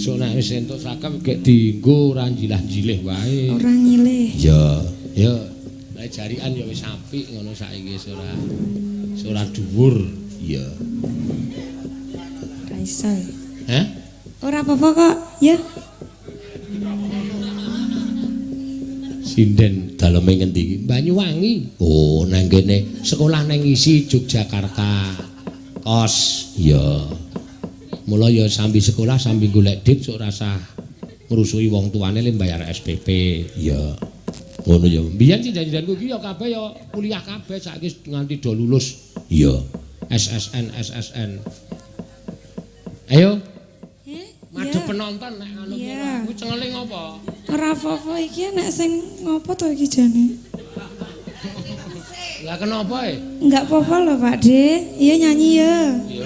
Sok nek wis entuk sakep gek dienggo ora njilah-njilih wae. Ora nyilih. Ya. Nek jarikan ya wis apik ngono saiki wis ora dhuwur. Iya. Ra iso. Hah? Ora apa-apa kok, ya. Sinden daleme ngendi iki? Banyuwangi. Oh, nang kene sekolah nang isi Yogyakarta. Kos. Iya. Mula ya sambil sekolah sambil golek dit sok rasa ngrusui wong tuane le bayar SPP. Iya. Ngono ya. Biyen cinjan-cinjanku iki ya kabeh ya kuliah kabeh saiki nganti do lulus. Iya. SSN. Ayo. Madhep penonton nek anu kuwi cengeling apa? Ora apa-apa iki nek sing ngopo to iki jane? Lah kenapa e? Enggak apa-apa lho Pak De. Iya nyanyi ya. Ya